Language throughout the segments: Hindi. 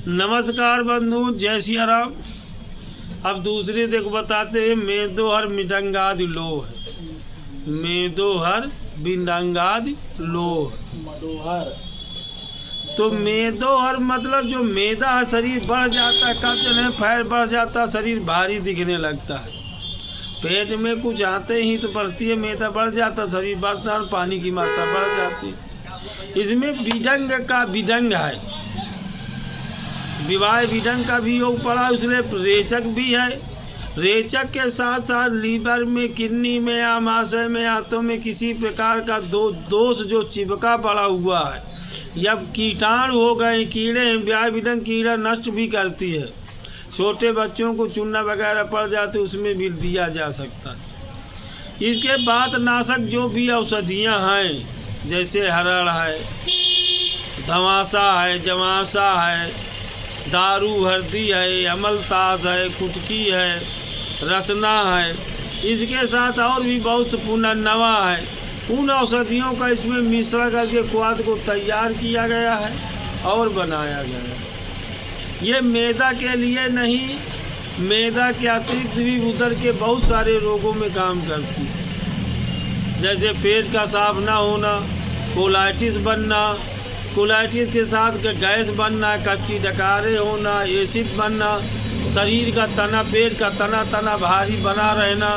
नमस्कार बंधु, जय सिया राम। अब दूसरे देखो बताते हैं, मेदोहर मिडंगादि लोह। मेदोहर बिडंगादि लोह। तो मेदोहर मतलब जो मैदा है, शरीर बढ़ जाता है, कब्ज है, फैट बढ़ जाता है, शरीर भारी दिखने लगता है। पेट में कुछ आते ही तो बढ़ती है, मैदा बढ़ जाता है, शरीर बढ़ता है, पानी की मात्रा बढ़ जाती है। इसमें बिडंग का बिडंग है, विवाह विडंग का भी योग पड़ा, इसलिए रेचक भी है। रेचक के साथ साथ लीवर में, किडनी में, आमाशय में, आंतों में किसी प्रकार का दोष जो चिपका पड़ा हुआ है, या कीटाणु हो गए, कीड़े हैं, विवाह विडंग कीड़ा नष्ट भी करती है। छोटे बच्चों को चूना वगैरह पड़ जाते, उसमें भी दिया जा सकता है। इसके बाद नाशक जो भी औषधियाँ हैं, जैसे हरड़ है, धमासा है, जमासा है, दारू हल्दी है, अमलतास है, कुटकी है, रसना है, इसके साथ और भी बहुत पुनर्नवा है। उन औषधियों का इसमें मिश्रण करके क्वाथ को तैयार किया गया है और बनाया गया है। ये मैदा के लिए नहीं, मैदा के अतिरिक्त भी उदर के बहुत सारे रोगों में काम करती है, जैसे पेट का साफ ना होना, कोलाइटिस बनना, कोलाइटिस के साथ गैस बनना, कच्ची डकारे होना, एसिड बनना, शरीर का तना, पेट का तना भारी बना रहना,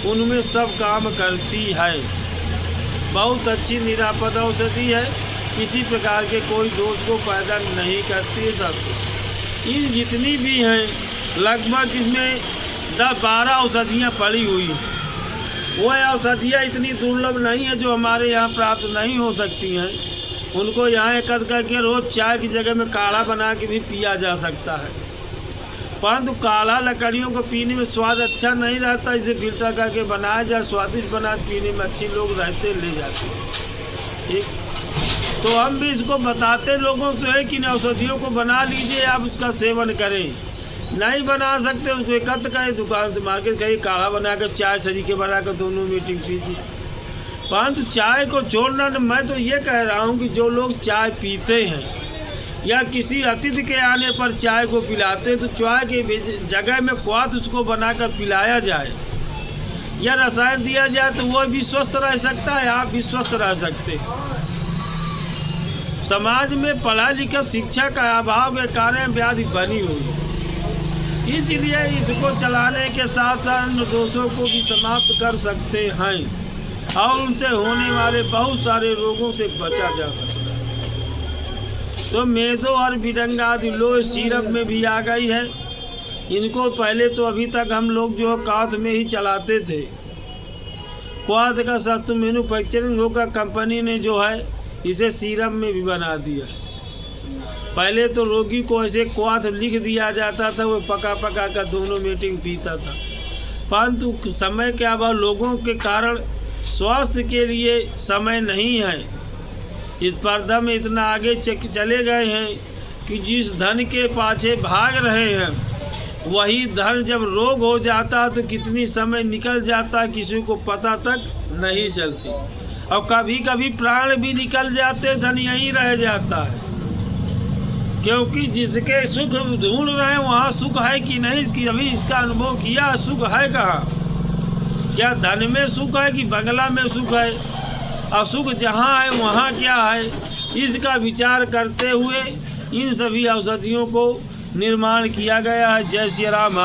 उनमें सब काम करती है। बहुत अच्छी निरापद औषधि है, किसी प्रकार के कोई दोष को पैदा नहीं करती है। सब इन जितनी भी हैं, लगभग इसमें 10-12 औषधियाँ पड़ी हुई हैं। वो औषधियाँ इतनी दुर्लभ नहीं है जो हमारे यहाँ प्राप्त नहीं हो सकती हैं। उनको यहाँ एकत्र करके रोज़ चाय की जगह में काढ़ा बना के भी पिया जा सकता है। परंतु काढ़ा लकड़ियों को पीने में स्वाद अच्छा नहीं रहता, इसे फिल्टर करके बनाया जाए, स्वादिष्ट बना पीने में अच्छी लोग रहते ले जाते हैं। ठीक, तो हम भी इसको बताते लोगों से है कि इन औषधियों को बना लीजिए, आप उसका सेवन करें। नहीं बना सकते उसको एकत्र करें, दुकान से मार्केट कहीं काढ़ा बना कर, चाय शरीके बना कर दोनों मीटिंग पीजिए। परंतु चाय को छोड़ना, मैं तो ये कह रहा हूँ कि जो लोग चाय पीते हैं या किसी अतिथि के आने पर चाय को पिलाते हैं, तो चाय के जगह में क्वाथ उसको बनाकर पिलाया जाए या रसायन दिया जाए, तो वो भी स्वस्थ रह सकता है, आप भी स्वस्थ रह सकते हैं। समाज में पढ़ा लिखा शिक्षा का अभाव के कारण व्याधि बनी हुई है, इसलिए इसको चलाने के साथ साथ दोषों को भी समाप्त कर सकते हैं और उनसे होने वाले बहुत सारे रोगों से बचा जा सकता है। तो मेदोहर बिडंगादि लोह सिरप में भी आ गई है। इनको पहले तो अभी तक हम लोग जो क्वाथ में ही चलाते थे, क्वाथ का सख्त मैन्युफैक्चरिंग होकर कंपनी ने जो है इसे सिरप में भी बना दिया। पहले तो रोगी को ऐसे क्वाथ लिख दिया जाता था, वो पका कर दोनों मीटिंग पीता था। परंतु समय के अभाव, लोगों के कारण स्वास्थ्य के लिए समय नहीं है। इस स्पर्धा में इतना आगे चले गए हैं कि जिस धन के पाछे भाग रहे हैं, वही धन जब रोग हो जाता तो कितनी समय निकल जाता किसी को पता तक नहीं चलती, और कभी कभी प्राण भी निकल जाते, धन यहीं रह जाता है। क्योंकि जिसके सुख ढूंढ रहे हैं वहाँ सुख है कि नहीं, कि अभी इसका अनुभव किया, सुख है कहाँ? क्या धन में सुख है कि बंगला में सुख है? असुख जहाँ है वहाँ क्या है? इसका विचार करते हुए इन सभी औषधियों को निर्माण किया गया है। जय श्री राम।